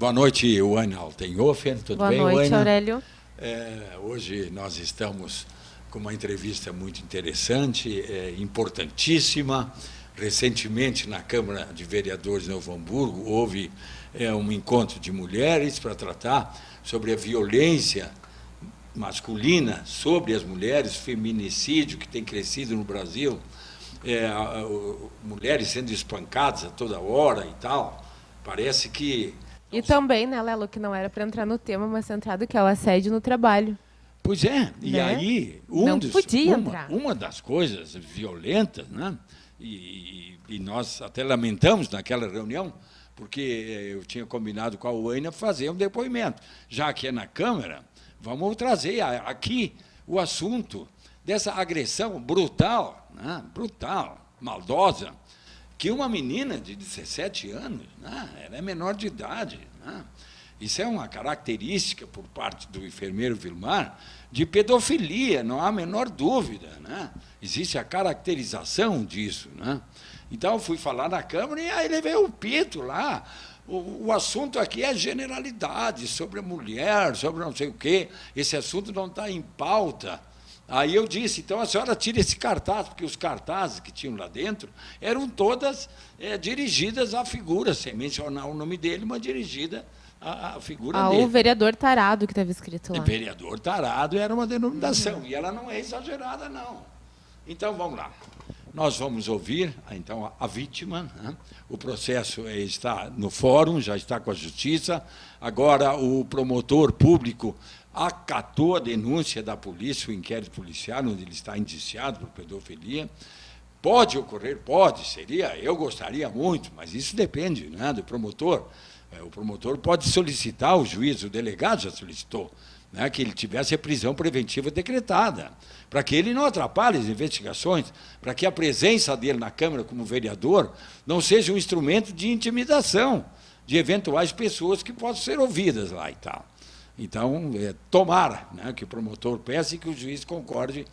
Boa noite, Wayne Altenhofer. Tudo Boa bem, noite, Wayne? Aurélio. Hoje nós estamos com uma entrevista muito interessante, importantíssima. Recentemente, na Câmara de Vereadores de Novo Hamburgo, houve um encontro de mulheres para tratar sobre a violência masculina sobre as mulheres, feminicídio que tem crescido no Brasil, mulheres sendo espancadas a toda hora e tal. Parece que... E também, né, Lelo, que não era para entrar no tema, mas centrado que é o assédio no trabalho. Pois é, e né? aí uma das coisas violentas, né? E nós até lamentamos naquela reunião, porque eu tinha combinado com a Wayne fazer um depoimento. Já que é na Câmara, vamos trazer aqui o assunto dessa agressão brutal, né? Brutal, maldosa, que uma menina de 17 anos, né? Ela é menor de idade, né? Isso é uma característica, por parte do enfermeiro Vilmar, de pedofilia, não há a menor dúvida, né? Existe a caracterização disso, né? Então, eu fui falar na Câmara e aí levei o pito lá. O assunto aqui é generalidade, sobre a mulher, sobre não sei o quê. Esse assunto não está em pauta. Aí eu disse, então a senhora tira esse cartaz, porque os cartazes que tinham lá dentro eram todas dirigidas à figura, sem mencionar o nome dele, mas dirigida à figura dele. O vereador tarado que estava escrito lá. Vereador tarado era uma denominação, e ela não é exagerada, não. Então, vamos lá. Nós vamos ouvir, então, a vítima, né? O processo está no fórum, já está com a Justiça. Agora, o promotor público acatou a denúncia da polícia, o inquérito policial, onde ele está indiciado por pedofilia. Pode ocorrer? Pode, seria, eu gostaria muito, mas isso depende, né, do promotor. O promotor pode solicitar, o juiz, o delegado já solicitou, né, que ele tivesse a prisão preventiva decretada, para que ele não atrapalhe as investigações, para que a presença dele na Câmara como vereador não seja um instrumento de intimidação de eventuais pessoas que possam ser ouvidas lá e tal. Então, tomara, né, que o promotor peça e que o juiz concorde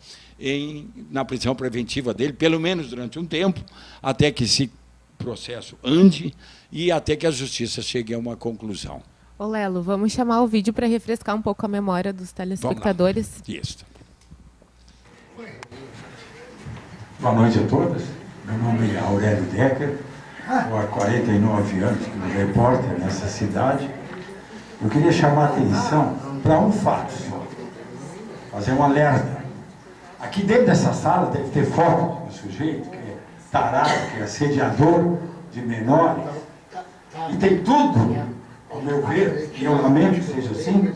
na prisão preventiva dele, pelo menos durante um tempo, até que esse processo ande e até que a Justiça chegue a uma conclusão. Ô, Lelo, vamos chamar o vídeo para refrescar um pouco a memória dos telespectadores. Isso. Boa noite a todas. Meu nome é Aurélio Decker, estou há 49 anos como repórter nessa cidade. Eu queria chamar a atenção para um fato só, fazer um alerta. Aqui dentro dessa sala deve ter foto do sujeito que é tarado, que é assediador de menores, e tem tudo, ao meu ver, e eu lamento que seja assim,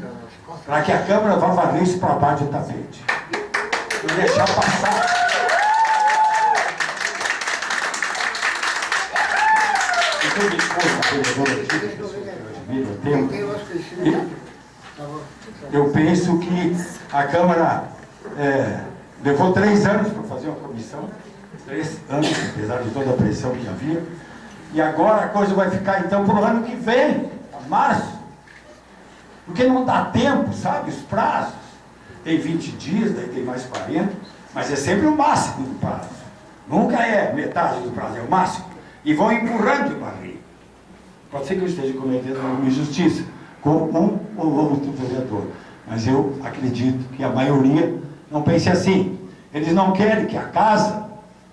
para que a Câmara vá varrer isso para baixo do tapete. Não deixar passar. Eu penso que a Câmara levou 3 anos para fazer uma comissão, 3 anos, apesar de toda a pressão que havia, e agora a coisa vai ficar então para o ano que vem, março, porque não dá tempo, sabe, os prazos, tem 20 dias, daí tem mais 40, mas é sempre o máximo do prazo, nunca é metade do prazo, é o máximo, e vão empurrando de barriga. Pode ser que eu esteja cometendo alguma injustiça com um ou outro vereador, mas eu acredito que a maioria não pense assim. Eles não querem que a casa,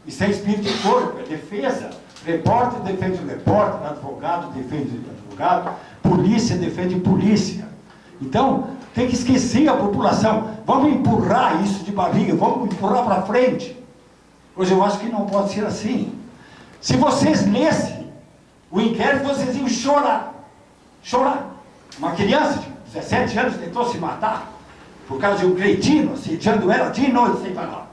isso é espírito de corpo, é defesa. Repórter defende o repórter, advogado defende o advogado, polícia defende polícia. Então, tem que esquecer a população. Vamos empurrar isso de barriga, vamos empurrar para frente. Hoje eu acho que não pode ser assim. Se vocês lessem o inquérito, vocês iam chorar. Chorar. Uma criança de 17 anos tentou se matar por causa de um cretino assediando ela dia e noite sem parar.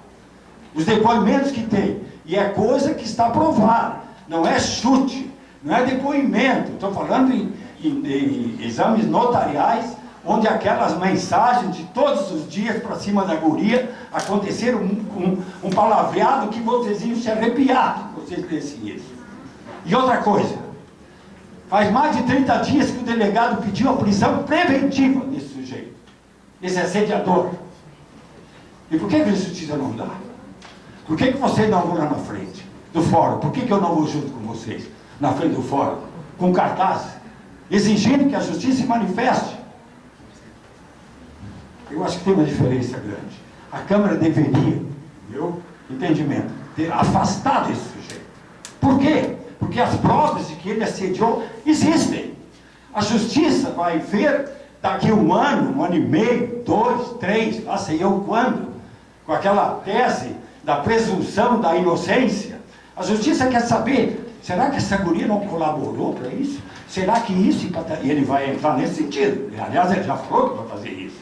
Os depoimentos que tem. E é coisa que está provada. Não é chute, não é depoimento. Estou falando em exames notariais, onde aquelas mensagens de todos os dias para cima da guria aconteceram um palavreado que vocês iam se arrepiar, vocês lessem isso. E outra coisa, faz mais de 30 dias que o delegado pediu a prisão preventiva desse sujeito, desse assediador. E por que a justiça não dá? Por que vocês não vão lá na frente do fórum? Por que eu não vou junto com vocês, na frente do fórum, com cartaz? exigindo que a justiça se manifeste. Eu acho que tem uma diferença grande. A Câmara deveria, meu entendimento, ter afastado esse sujeito. Por quê? Porque as provas de que ele assediou existem. A justiça vai ver daqui um ano e meio, 2, 3, lá sei eu quando, com aquela tese da presunção da inocência. A justiça quer saber, será que essa guria não colaborou para isso? Será que isso... E ele vai entrar nesse sentido. Aliás, ele já falou que vai fazer isso.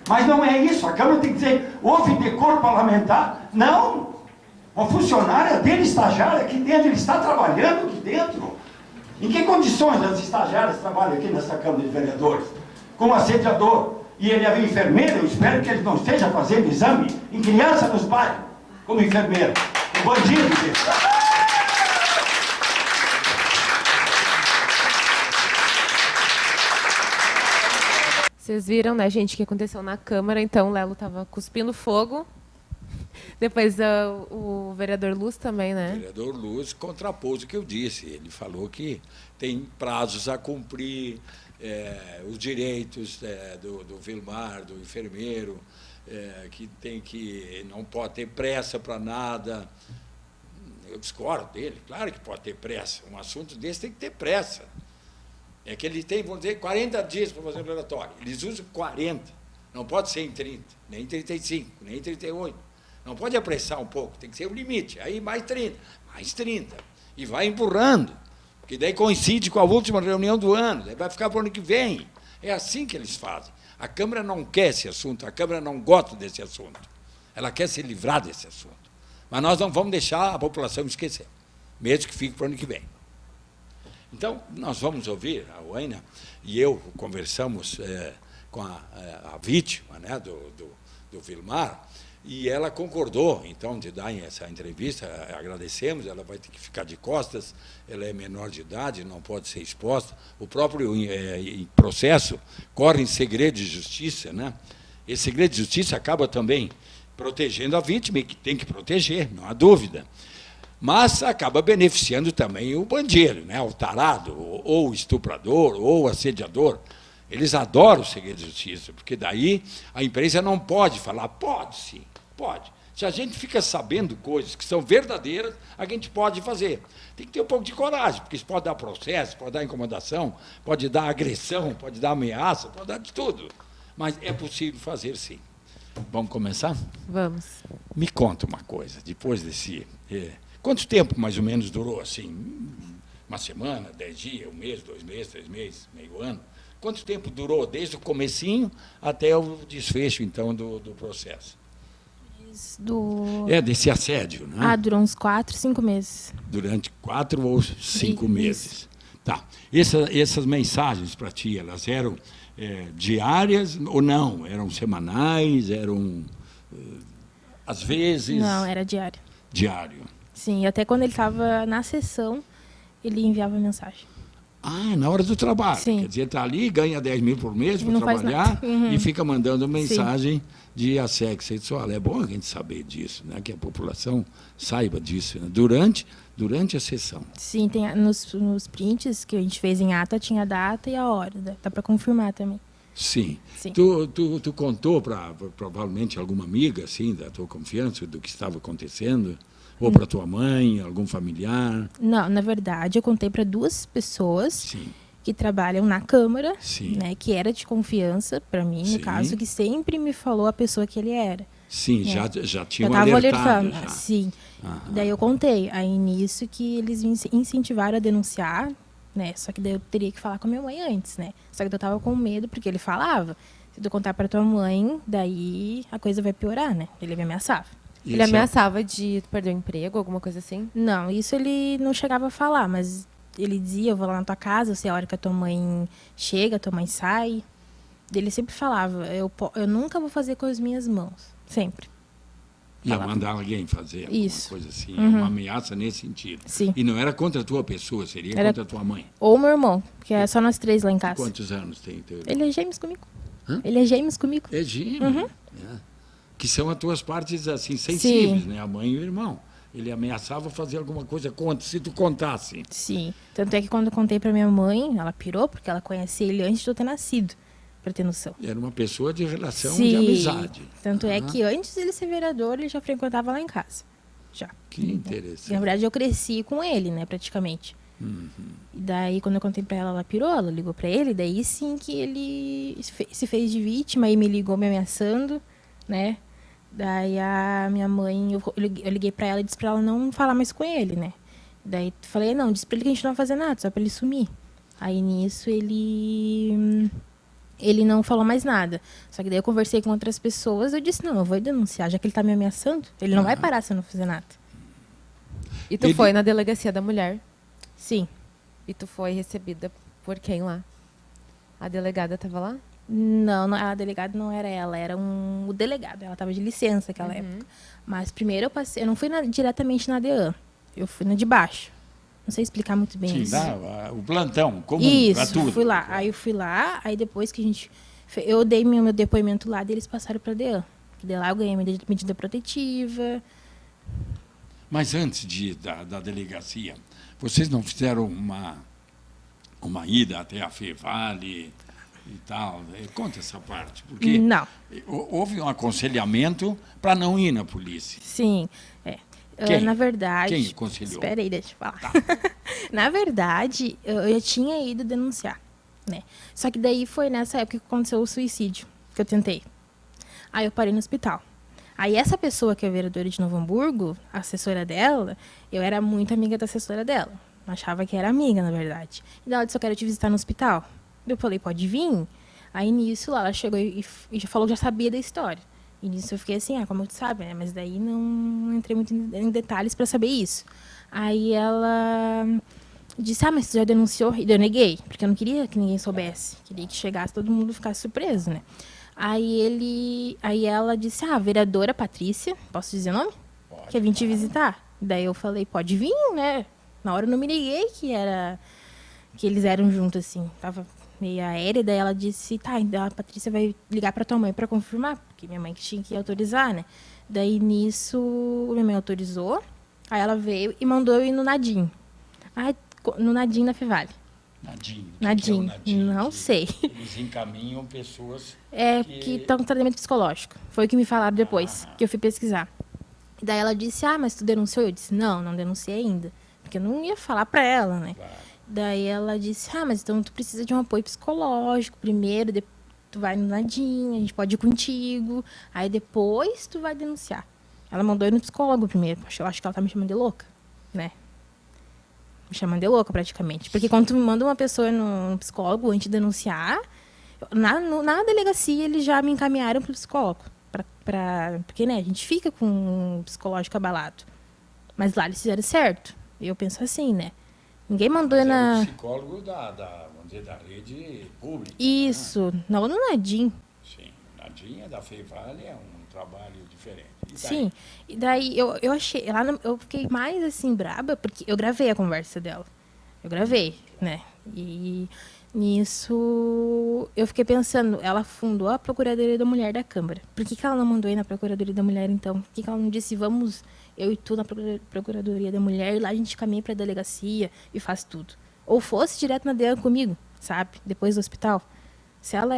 Mas não é isso. A Câmara tem que dizer, houve decoro parlamentar? Não. Uma funcionária dele, estagiária, aqui dentro, ele está trabalhando aqui dentro. Em que condições as estagiárias trabalham aqui nessa Câmara de Vereadores? Como assediador. E ele é enfermeiro, eu espero que ele não esteja fazendo exame em criança nos bairros, como enfermeiro. Um bandido desse. Vocês viram, né, gente, o que aconteceu na Câmara? Então, o Lelo estava cuspindo fogo. Depois o vereador Luz também, né? O vereador Luz contrapôs o que eu disse. Ele falou que tem prazos a cumprir, os direitos do Vilmar, do enfermeiro, que não pode ter pressa para nada. Eu discordo dele, claro que pode ter pressa. Um assunto desse tem que ter pressa. É que ele tem, vamos dizer, 40 dias para fazer o relatório. Eles usam 40. Não pode ser em 30, nem em 35, nem em 38. Não pode apressar um pouco, tem que ser o limite. Aí mais 30, mais 30. E vai empurrando, porque daí coincide com a última reunião do ano, daí vai ficar para o ano que vem. É assim que eles fazem. A Câmara não quer esse assunto, a Câmara não gosta desse assunto. Ela quer se livrar desse assunto. Mas nós não vamos deixar a população esquecer, mesmo que fique para o ano que vem. Então, nós vamos ouvir, a Uaina e eu conversamos com a vítima, né, do Vilmar, e ela concordou, então, de dar essa entrevista. Agradecemos, ela vai ter que ficar de costas, ela é menor de idade, não pode ser exposta. O próprio processo corre em segredo de justiça, né? Esse segredo de justiça acaba também protegendo a vítima, e que tem que proteger, não há dúvida. Mas acaba beneficiando também o bandido, né? O tarado, ou o estuprador, ou o assediador. Eles adoram o segredo de justiça, porque daí a imprensa não pode falar. Pode sim, pode. Se a gente fica sabendo coisas que são verdadeiras, a gente pode fazer. Tem que ter um pouco de coragem, porque isso pode dar processo, pode dar incomodação, pode dar agressão, pode dar ameaça, pode dar de tudo. Mas é possível fazer sim. Vamos começar? Vamos. Me conta uma coisa, depois desse... quanto tempo, mais ou menos, durou, assim? Uma semana, 10 dias, um mês, 2 meses, 3 meses, meio ano? Quanto tempo durou, desde o comecinho até o desfecho, então, do processo? Desse assédio, né? Durou uns 4, 5 meses. Durante 4 ou 5 meses. Tá. Essas mensagens para ti, elas eram diárias ou não? Eram semanais? Eram, às vezes... Não, era diário. Diário. Sim, até quando ele estava na sessão, ele enviava mensagem. Na hora do trabalho. Sim. Quer dizer, está ali, ganha 10 mil por mês para Não faz trabalhar nada. Uhum. e fica mandando mensagem Sim. de assédio sexual. É bom a gente saber disso, né? Que a população saiba disso, né? Durante a sessão. Sim, tem nos prints que a gente fez em ata, tinha a data e a hora. Dá para confirmar também. Sim. Sim. Tu contou para provavelmente alguma amiga, assim, da tua confiança, do que estava acontecendo? Ou para tua mãe, algum familiar? Não, na verdade, eu contei para 2 pessoas. Sim. Que trabalham na Câmara, Sim. né, que era de confiança para mim, Sim. no caso, que sempre me falou a pessoa que ele era. Sim, já tinham eu tava alertado. Já. Sim. Aham. Daí eu contei. Aí nisso que eles me incentivaram a denunciar, né? Só que daí eu teria que falar com a minha mãe antes, né? Só que eu tava com medo, porque ele falava, se tu contar para tua mãe, daí a coisa vai piorar, né? Ele me ameaçava. Ele ameaçava de perder o emprego, alguma coisa assim? Não, isso ele não chegava a falar, mas ele dizia, eu vou lá na tua casa, eu sei a hora que a tua mãe chega, a tua mãe sai. Ele sempre falava, eu nunca vou fazer com as minhas mãos, sempre. Ia mandar alguém fazer alguma Isso. coisa assim, Uhum. uma ameaça nesse sentido. Sim. E não era contra a tua pessoa, seria Era- contra a tua mãe. Ou meu irmão, que é só nós 3 lá em casa. Quantos anos tem teu irmão? Ele é gêmeos comigo. Hã? Ele é gêmeos comigo. É gêmeo. Que são as tuas partes assim sensíveis, Sim. né? A mãe e o irmão. Ele ameaçava fazer alguma coisa contra, se tu contasse. Sim. Tanto é que quando eu contei pra minha mãe, ela pirou, porque ela conhecia ele antes de eu ter nascido, pra ter noção. Era uma pessoa de relação Sim. de amizade. Tanto é Ah, que antes dele ser vereador, ele já frequentava lá em casa. Já. Que interessante. Na verdade, eu cresci com ele, né, praticamente. Uhum. E daí, quando eu contei pra ela pirou, ela ligou pra ele, daí sim que ele se fez de vítima e me ligou me ameaçando, né? Daí a minha mãe, eu liguei pra ela e disse pra ela não falar mais com ele, né? Daí falei, não, disse pra ele que a gente não vai fazer nada, só pra ele sumir. Aí nisso ele não falou mais nada. Só que daí eu conversei com outras pessoas, eu disse, não, eu vou denunciar, já que ele tá me ameaçando, ele não vai parar se eu não fizer nada. E tu Ele- foi na delegacia da mulher. Sim. E tu foi recebida por quem lá? A delegada estava lá? Não, a delegada não era ela, era o delegado. Ela estava de licença naquela época. Mas primeiro eu não fui diretamente na DEAN. Eu fui na de baixo. Não sei explicar muito bem Sim, isso. o plantão, comum, para Isso, tudo. fui lá. Aí eu fui lá, aí depois que eu dei meu depoimento lá, daí eles passaram para a DEAN. De lá eu ganhei medida protetiva. Mas antes da delegacia, vocês não fizeram uma ida até a Fevale e tal? Conta essa parte, porque Não. houve um aconselhamento para não ir na polícia. Sim, Quem? Na verdade... Quem aconselhou? Espera aí, deixa eu falar. Na verdade, eu já tinha ido denunciar, né? Só que daí foi nessa época que aconteceu o suicídio, que eu tentei. Aí eu parei no hospital. Aí essa pessoa que é vereadora de Novo Hamburgo, a assessora dela, eu era muito amiga da assessora dela. Achava que era amiga, na verdade. E ela disse, eu quero te visitar no hospital. Eu falei, pode vir? Aí nisso, lá, ela chegou e já falou que já sabia da história. E nisso eu fiquei assim, como tu sabe, né? Mas daí não entrei muito em detalhes para saber isso. Aí ela disse, mas tu já denunciou? E eu neguei, porque eu não queria que ninguém soubesse. Queria que chegasse, todo mundo ficasse surpreso, né? Aí ela disse, vereadora Patrícia, posso dizer o nome? Pode, Quer vir te visitar? Daí eu falei, pode vir, né? Na hora eu não me liguei que eles eram juntos, assim. Tava meio aérea, daí ela disse, então a Patrícia vai ligar pra tua mãe pra confirmar, porque minha mãe que tinha que autorizar, né? Daí nisso, minha mãe autorizou, aí ela veio e mandou eu ir no Nadim. No Nadim na Fevale. Nadim. Nadim, não que sei. Eles encaminham pessoas Que estão com tratamento psicológico. Foi o que me falaram depois, que eu fui pesquisar. Daí ela disse, mas tu denunciou? Eu disse, não denunciei ainda. Porque eu não ia falar pra ela, né? Claro. Daí ela disse, mas então tu precisa de um apoio psicológico primeiro, tu vai no Nadim, a gente pode ir contigo, aí depois tu vai denunciar. Ela mandou eu no psicólogo primeiro. Eu acho que ela tá me chamando de louca, né? Me chamando de louca, praticamente. Porque quando tu manda uma pessoa no psicólogo antes de denunciar, na delegacia eles já me encaminharam pro psicólogo. Porque, né, a gente fica com o psicológico abalado. Mas lá eles fizeram certo. Eu penso assim, né? Ninguém mandou eu Era na... o psicólogo vamos dizer, da rede pública. Isso, não no Nadim. Sim, Nadim da Fevale é um trabalho diferente. E daí? Sim, e daí eu achei, eu fiquei mais assim braba, porque eu gravei a conversa dela. Eu gravei, né? E nisso eu fiquei pensando, ela fundou a Procuradoria da Mulher da Câmara. Por que ela não mandou ir na Procuradoria da Mulher, então? Por que ela não disse, vamos, eu e tu na Procuradoria da Mulher, e lá a gente caminha pra delegacia e faz tudo? Ou fosse direto na DEAN comigo, sabe? Depois do hospital. Se ela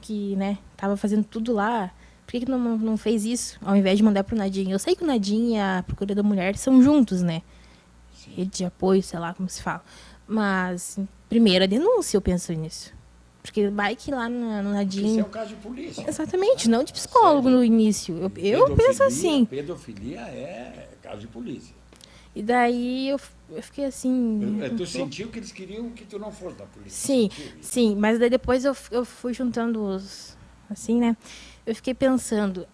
que né, tava fazendo tudo lá, por que não fez isso, ao invés de mandar pro Nadim? Eu sei que o Nadim e a Procuradoria da Mulher são juntos, né? Sim. Rede de apoio, sei lá como se fala. Mas, primeiro a denúncia, eu penso nisso. Porque vai que lá no Nadim... Isso é o caso de polícia. Exatamente, não de psicólogo no início. Eu penso assim. Pedofilia é caso de polícia. E daí eu fiquei assim... Tu sentiu que eles queriam que tu não fosse da polícia? Sim, sim, mas daí depois eu fui juntando os... Assim, né? Eu fiquei pensando,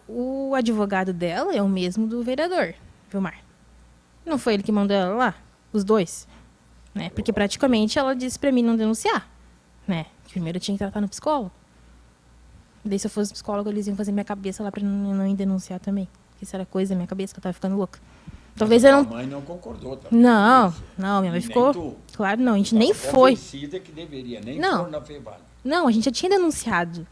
o advogado dela é o mesmo do vereador, Vilmar. Não foi ele que mandou ela lá? Os dois? Né? Porque praticamente ela disse pra mim não denunciar, né? Primeiro eu tinha que tratar no psicólogo. Daí se eu fosse psicólogo, eles iam fazer minha cabeça lá pra não ir denunciar também. Porque isso era coisa da minha cabeça, que eu tava ficando louca. Talvez eu não... A mãe não concordou também. Não, minha mãe Nem ficou... tu. Claro, não, a gente nem Tava foi. convencida que deveria, nem Não. for na Fevale. Não, a gente já tinha denunciado.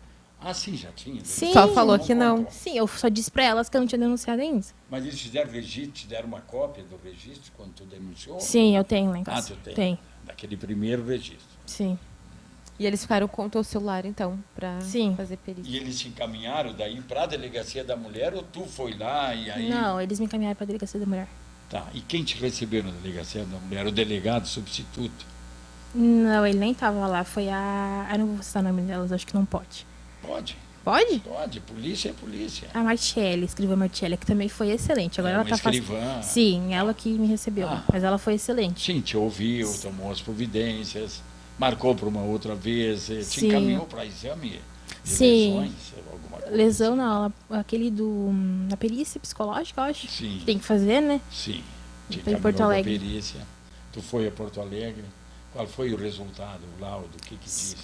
Ah, sim, já tinha. Sim. Só falou que não. contou. Sim, eu só disse pra elas que eu não tinha denunciado ainda. Mas eles fizeram registro, te deram uma cópia do registro quando tu denunciou? Sim, eu tenho lá em Ah, casa. tu tem. Tem, Daquele primeiro registro. sim. E eles ficaram com o teu celular, então, pra Sim. fazer perícia. E eles te encaminharam daí para a delegacia da mulher ou tu foi lá e aí... Não, eles me encaminharam pra delegacia da mulher. Tá. E quem te recebeu na delegacia da mulher? O delegado substituto? Não, ele nem tava lá, foi a... Eu não vou citar o nome delas, acho que não pode. Pode, Pode? pode. Polícia é polícia. A Martielli, escrivã Martielli, que também foi excelente. Agora É ela uma tá fazendo. escrivã. Sim, ela que me recebeu, Ah. mas ela foi excelente. Sim, te ouviu, tomou as providências, marcou para uma outra vez, te Sim. encaminhou para exame de Sim. lesões, alguma coisa. Lesão não, aquele da perícia psicológica, eu acho. Sim. Tem que fazer, né? Sim, te Foi em encaminhou Porto para a Alegre. perícia. Tu foi a Porto Alegre. Qual foi o resultado, o laudo? O que disse?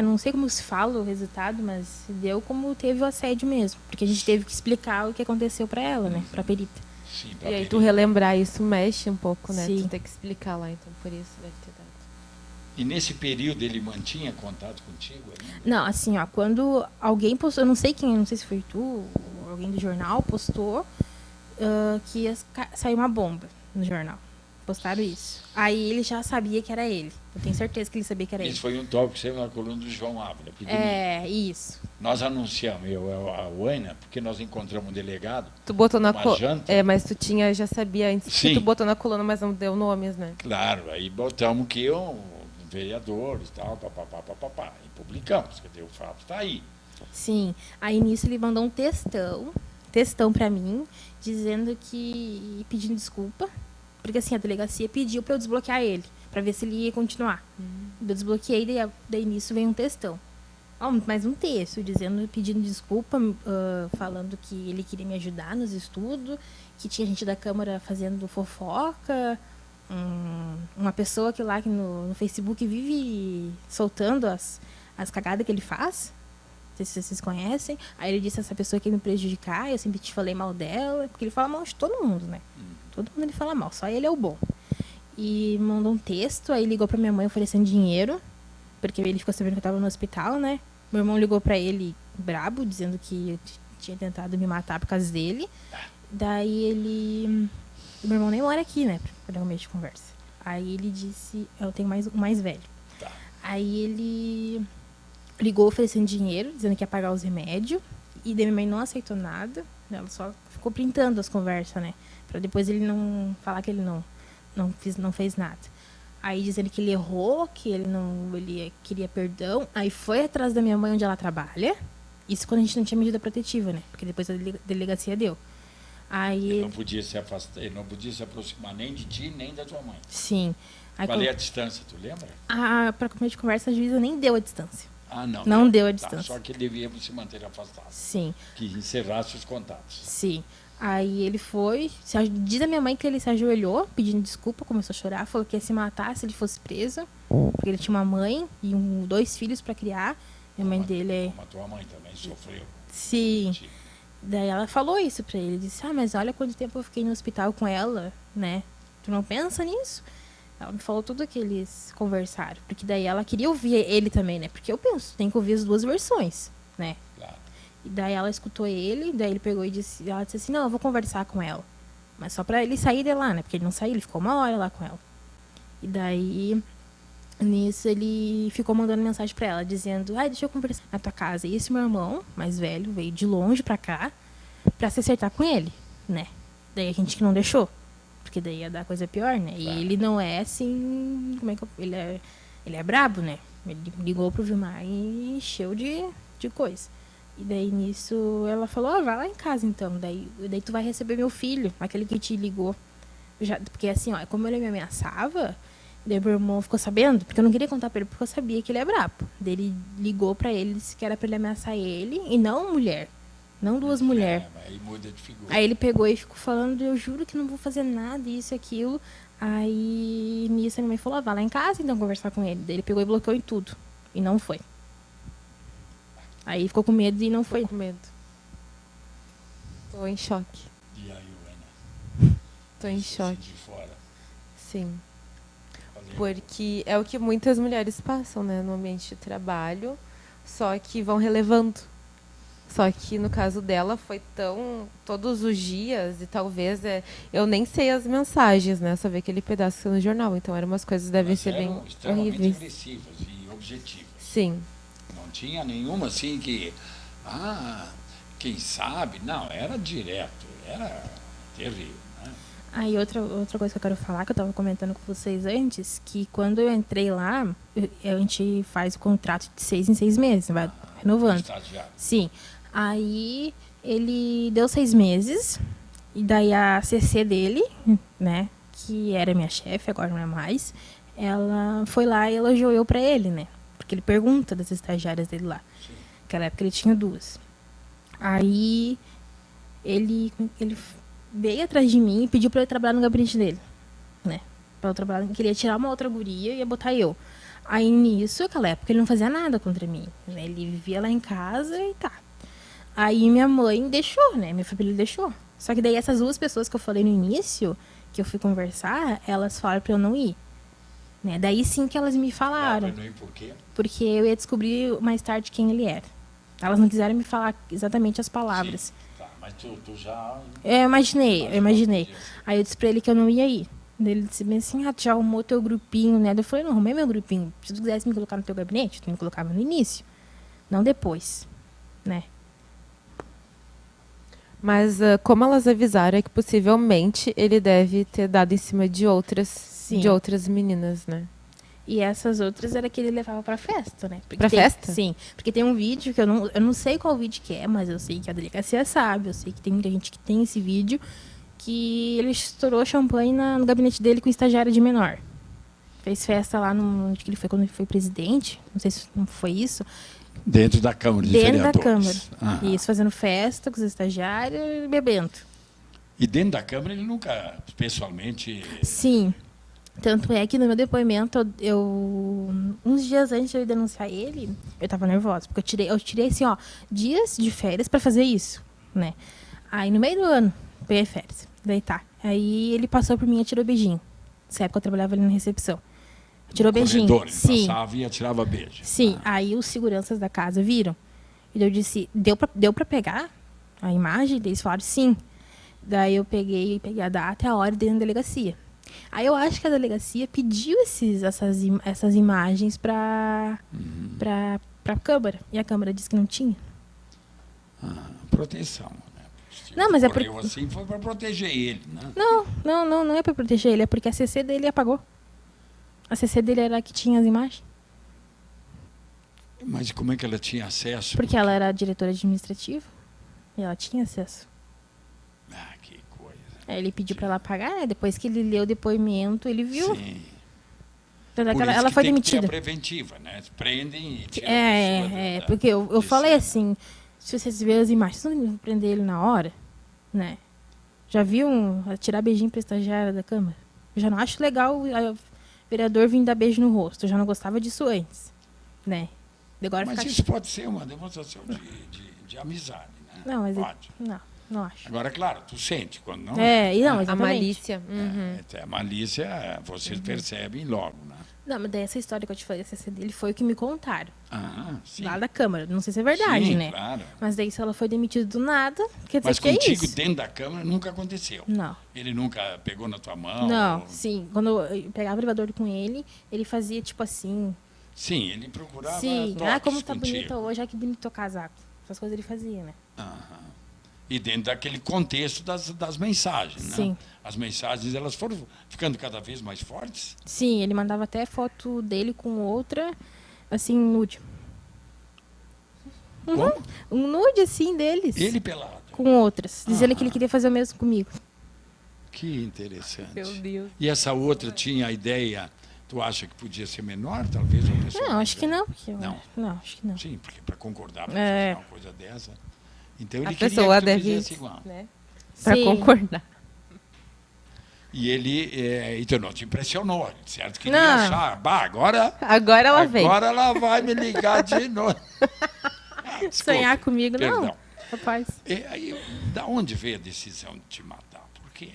Não sei como se fala o resultado, mas deu como teve o assédio mesmo. Porque a gente teve que explicar o que aconteceu pra ela, né? Pra perita. Sim, pra E aí, perícia. tu relembrar isso mexe um pouco, né? Sim. Tu tem que explicar lá, então, por isso deve ter dado. E nesse período ele mantinha contato contigo ainda? Não, assim, ó, quando alguém postou, eu não sei quem, não sei se foi tu ou alguém do jornal, postou que ia sair uma bomba no jornal. Postaram isso. Aí ele já sabia que era ele. Eu tenho certeza que ele sabia que era Isso ele. foi um tópico que saiu na coluna do João Ávila. pequenininho. Isso. Nós anunciamos, a Uaina, porque nós encontramos um delegado, Tu botou na Uma coluna. janta? É, mas tu já sabia antes Sim. que tu botou na coluna, mas não deu nomes, né? claro, aí botamos que um vereador e tal, papapá, e publicamos, quer dizer, o fato está aí. Sim. Aí nisso ele mandou um textão pra mim, dizendo pedindo desculpa, porque assim, a delegacia pediu pra eu desbloquear ele, pra ver se ele ia continuar. Eu desbloqueei, daí nisso veio um textão. Mais um texto, pedindo desculpa, falando que ele queria me ajudar nos estudos, que tinha gente da Câmara fazendo fofoca, uma pessoa que lá que no Facebook vive soltando as cagadas que ele faz. Não sei se vocês conhecem. Aí ele disse essa pessoa que ia me prejudicar, eu sempre te falei mal dela, porque ele fala mal de todo mundo, né? Todo mundo ele fala mal, só ele é o bom. E mandou um texto, aí ligou pra minha mãe oferecendo dinheiro, porque ele ficou sabendo que eu tava no hospital, né? Meu irmão ligou pra ele brabo, dizendo que eu tinha tentado me matar por causa dele. Daí ele... Meu irmão nem mora aqui, né? Pra dar um mês de conversa. Aí ele disse... Eu tenho um mais velho. Tá. Aí ele ligou oferecendo dinheiro, dizendo que ia pagar os remédios. E daí minha mãe não aceitou nada. Ela só ficou printando as conversas, né? Pra depois ele não falar que ele não fez nada. Aí dizendo que ele errou, que ele queria perdão. Aí foi atrás da minha mãe onde ela trabalha. Isso quando a gente não tinha medida protetiva, né? Porque depois a delegacia deu. Aí Ele não podia se afastar, ele não podia se aproximar nem de ti, nem da tua mãe. sim. Aí Qual é a distância, tu lembra? pra começo de conversa, a juíza nem deu a distância. Ah, não. Não deu a Tá, distância. só que ele devia se manter afastado, Sim, que encerrasse os contatos. sim. Aí ele foi, diz a minha mãe que ele se ajoelhou, pedindo desculpa, começou a chorar, falou que ia se matar se ele fosse preso, porque ele tinha uma mãe e 2 filhos pra criar. E a mãe dele é... Como a tua mãe também sofreu. Sim. Daí ela falou isso pra ele, disse, mas olha quanto tempo eu fiquei no hospital com ela, né? Tu não pensa nisso? Ela me falou tudo que eles conversaram, porque daí ela queria ouvir ele também, né? Porque eu penso, tem que ouvir as duas versões, né? Claro. E daí ela escutou ele, daí ele pegou e ela disse assim, não, eu vou conversar com ela. Mas só pra ele sair de lá, né? Porque ele não saiu, ele ficou 1 hora lá com ela. E daí, nisso, ele ficou mandando mensagem pra ela, dizendo, deixa eu conversar na tua casa. E esse meu irmão, mais velho, veio de longe pra cá, pra se acertar com ele, né? Daí a gente que não deixou, porque daí ia dar coisa pior, né? E ele não é assim, ele é brabo, né? Ele ligou pro Vilmar e encheu de coisa. E daí nisso ela falou, vai lá em casa então, daí tu vai receber meu filho, aquele que te ligou. Porque assim, como ele me ameaçava, daí meu irmão ficou sabendo, porque eu não queria contar pra ele, porque eu sabia que ele é brabo. Daí ele ligou pra ele, disse que era pra ele ameaçar ele, e não mulher, não 2 mulheres. Aí muda de figura. Aí ele pegou e ficou falando, eu juro que não vou fazer nada, isso e aquilo. Aí nisso a minha mãe falou, vai lá em casa então conversar com ele. Daí ele pegou e bloqueou em tudo, e não foi. Aí ficou com medo e não foi. Tô com medo. Tô em choque. E aí, Uena? Tô em choque. De fora. Sim. Falei, Porque é o que muitas mulheres passam, né? No ambiente de trabalho. só que vão relevando. Só que no caso dela foi tão todos os dias e talvez eu nem sei as mensagens, né? Só vi aquele pedaço que saiu no jornal. Então eram umas coisas que devem Mas ser bem eram extremamente horríveis. agressivas e objetivas. Sim. Não tinha nenhuma assim que, quem sabe? Não, era direto, era terrível. Né? Aí outra coisa que eu quero falar, que eu estava comentando com vocês antes, que quando eu entrei lá, a gente faz o contrato de 6 em 6 meses, vai renovando. Estagiário. Sim. Aí ele deu 6 meses, e daí a CC dele, né, que era minha chefe, agora não é mais, ela foi lá e elogiou eu pra ele, né? Porque ele pergunta das estagiárias dele lá. Sim. Naquela época ele tinha 2. Aí ele veio atrás de mim e pediu pra eu trabalhar no gabinete dele, né? Pra eu trabalhar, queria tirar uma outra guria e ia botar eu. Aí nisso, naquela época, ele não fazia nada contra mim, né? Ele vivia lá em casa e tá. Aí minha mãe deixou, né? Minha família deixou. Só que daí essas 2 pessoas que eu falei no início, que eu fui conversar, elas falaram pra eu não ir. Né? Daí sim que elas me falaram. Não, por quê? Porque eu ia descobrir mais tarde quem ele era. Elas não quiseram me falar exatamente as palavras. Sim, tá, mas tu já... Eu imaginei. Aí eu disse pra ele que eu não ia ir. Daí ele disse bem assim, tu já arrumou teu grupinho, né? Eu falei, não, arrumei meu grupinho. Se tu quisesse me colocar no teu gabinete, tu me colocava no início. Não depois, né? Mas como elas avisaram, é que possivelmente ele deve ter dado em cima de outras meninas, né? E essas outras era que ele levava pra festa, né? Porque Pra festa? Sim. Porque tem um vídeo que eu não sei qual vídeo que é, mas eu sei que a delegacia sabe. Eu sei que tem muita gente que tem esse vídeo. Que ele estourou champanhe no gabinete dele com estagiária de menor. Fez festa lá onde que ele foi quando ele foi presidente. Não sei se não foi isso. Dentro da Câmara de Dentro da Vereadores. Câmara. Isso, fazendo festa com os estagiários e bebendo. E dentro da Câmara ele nunca, pessoalmente... Sim. Tanto é que no meu depoimento, uns dias antes de eu denunciar ele, eu tava nervosa. Porque eu tirei assim, ó, dias de férias pra fazer isso, né? Aí no meio do ano, peguei férias. Daí tá. Aí ele passou por mim e tirou beijinho. Nessa época eu trabalhava ali na recepção. Tirou beijinho. Corredor, ele Sim. passava e atirava beijo. Sim. Aí os seguranças da casa viram. E eu disse, deu pra pegar a imagem? Eles falaram sim. Daí eu peguei a data e a hora dentro da delegacia. Aí eu acho que a delegacia pediu essas imagens pra Câmara. E a Câmara disse que não tinha. Proteção. Né? Não, mas é correu assim foi para proteger ele. Né? Não é pra proteger ele, é porque a CC dele apagou. A CC dele era a que tinha as imagens. Mas como é que ela tinha acesso? Porque ela era diretora administrativa. E ela tinha acesso. Que coisa. Aí ele pediu pra ela apagar, né? Depois que ele leu o depoimento, ele viu. Sim. Tanto é Por que isso ela que foi tem que ter demitida. a preventiva, né? Prendem e tiram a pessoa da- Porque eu de falei cena. assim, se vocês verem as imagens, vocês não vão prender ele na hora, né? Já viu tirar beijinho pra estagiária da Câmara? Eu já não acho legal o vereador vir dar beijo no rosto. Eu já não gostava disso antes, né? E agora Mas fica... isso pode ser uma demonstração de amizade, né? Não, mas pode. não acho. Agora, claro, tu sente quando não. E não, A exatamente. malícia. Uhum. A malícia vocês percebem logo, né? Não, mas daí essa história que eu te falei, a CC dele, foi o que me contaram. Sim. Lá da Câmara. Não sei se é verdade, Sim, né? claro. Mas daí se ela foi demitida do nada, quer dizer Mas que é contigo isso. dentro da Câmara nunca aconteceu. Não. Ele nunca pegou na tua mão? Não, sim. Quando eu pegava o elevador com ele fazia tipo assim. Sim, ele procurava Sim, toques como tá contigo. bonita hoje, que bonito teu casaco. Essas coisas ele fazia, né? E dentro daquele contexto das mensagens, né? Sim. As mensagens, elas foram ficando cada vez mais fortes? Sim, ele mandava até foto dele com outra, assim, nude. Como? Um nude, assim, deles. Ele pelado. Com outras. Dizendo que ele queria fazer o mesmo comigo. Que interessante. Meu Deus. E essa outra tinha a ideia, tu acha que podia ser menor, talvez? Uma pessoa Não, mais acho que velha? não. Porque Não. acho que não. Sim, porque para concordar para É. fazer uma coisa dessa. Então ele A queria pessoa que tu deve, fizesse igual. né? Pra Sim. concordar. E ele, então não te impressionou, certo? Que Não. ia achar, agora Agora ela vai me ligar de novo. Desculpe, Sonhar comigo, perdão. não. Rapaz. E aí, da onde veio a decisão de te matar? Por quê?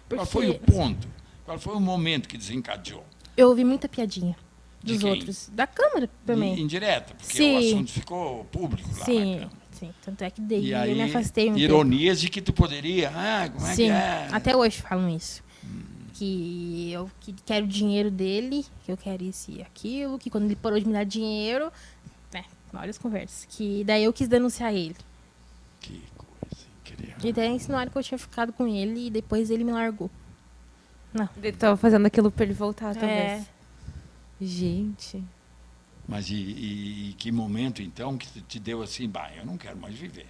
Qual Porque foi o ponto? Qual foi o momento que desencadeou? eu ouvi muita piadinha dos quem? outros. Da Câmara também. Indireta, porque Sim. o assunto ficou público lá na Sim, Câmara. sim. Tanto é que daí E eu aí, me afastei um tempo. ironias de que tu poderia, como é Sim, que é? até hoje falam isso. Que eu quero o dinheiro dele, que eu quero isso e aquilo, que quando ele parou de me dar dinheiro, várias conversas. Que daí eu quis denunciar ele. Que coisa incrível. E daí insinuaram que eu tinha ficado com ele e depois ele me largou. Não. Ele tava fazendo aquilo pra ele voltar, talvez. É. Gente. Mas e que momento, então, que te deu assim, eu não quero mais viver?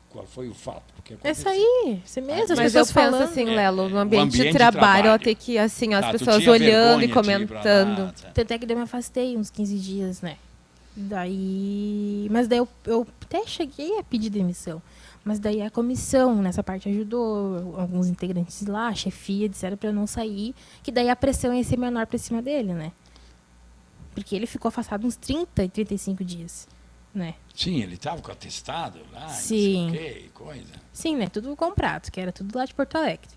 Qual foi o fato? Porque Essa aí, você mesmo, as Mas eu pessoas penso falando. assim, Lelo, no o ambiente, ambiente de de trabalho, ela trabalho. tem que, assim, as Tu pessoas tinha olhando e vergonha de ir pra lá, comentando. tá? Tanto é que daí eu me afastei uns 15 dias, né? Daí. Mas daí eu até cheguei a pedir demissão. Mas daí a comissão, nessa parte, ajudou alguns integrantes lá, a chefia, disseram pra eu não sair, que daí a pressão ia ser menor pra cima dele, né? Porque ele ficou afastado uns 30 e 35 dias, né? Sim, ele estava com atestado lá, Sim. não sei o quê, coisa. Sim, né? Tudo comprado, que era tudo lá de Porto Alegre.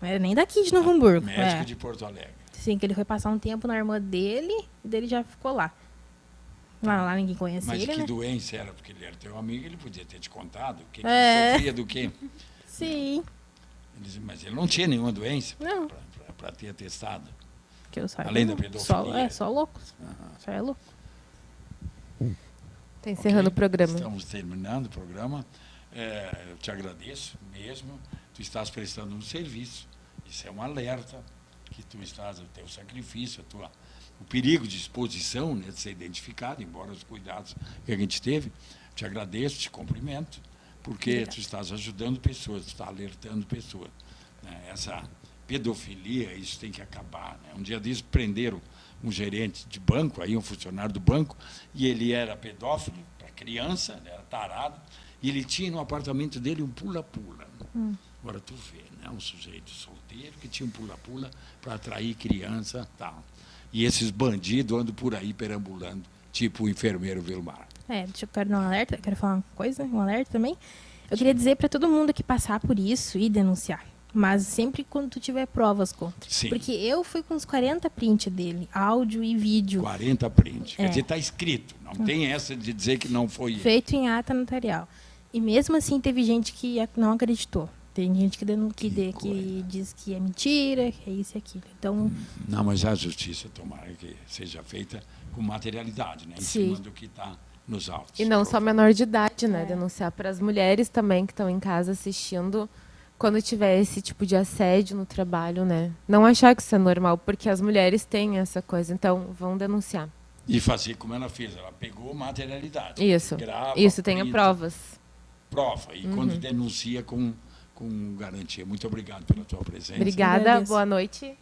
Não era nem daqui de Novo Hamburgo. Médico É. de Porto Alegre. Sim, que ele foi passar um tempo na irmã dele e dele já ficou lá. Lá ninguém conhecia Mas ele, que né? doença era? Porque ele era teu amigo, ele podia ter te contado. O que, que É. ele sofria do quê? Sim. Mas ele não tinha nenhuma doença Não. para ter atestado. Que eu saiba. Além da não. pedofilia. Só louco. Só é louco. Tá encerrando Ok? o programa. Estamos terminando o programa. Eu te agradeço mesmo. Tu estás prestando um serviço. Isso é um alerta que tu estás, o teu sacrifício, o perigo de exposição, né, de ser identificado, embora os cuidados que a gente teve. Te agradeço, te cumprimento, porque Obrigada. tu estás ajudando pessoas, tu estás alertando pessoas. Né? Essa pedofilia, isso tem que acabar. Né? Um dia desses prenderam um gerente de banco, aí um funcionário do banco, e ele era pedófilo para criança, ele era tarado, e ele tinha no apartamento dele um pula-pula. Agora tu vê, né? Um sujeito solteiro que tinha um pula-pula para atrair criança e tal. E esses bandidos andam por aí perambulando, tipo o enfermeiro Vilmar. Deixa eu quero dar um alerta, quero falar uma coisa, um alerta também. Eu queria dizer para todo mundo que passar por isso e denunciar. Mas sempre quando tu tiver provas contra. Sim. Porque eu fui com uns 40 prints dele, áudio e vídeo, 40 prints. Quer É. dizer, está escrito. Não tem essa de dizer que não foi ele. feito em ata notarial. E mesmo assim teve gente que não acreditou. Tem gente que coisa. diz que é mentira, que é isso e aquilo. Então, Não, mas a justiça, tomara que seja feita com materialidade, né? Em Sim. cima do que está nos autos. E não só menor de idade, né? Denunciar para as mulheres também que estão em casa assistindo quando tiver esse tipo de assédio no trabalho, né? Não achar que isso é normal, porque as mulheres têm essa coisa, então vão denunciar. E fazer como ela fez, ela pegou materialidade. Isso. Grava, Isso, tenha printa, provas. prova. E quando denuncia com garantia. Muito obrigado pela tua presença. Obrigada, Agradeço. boa noite.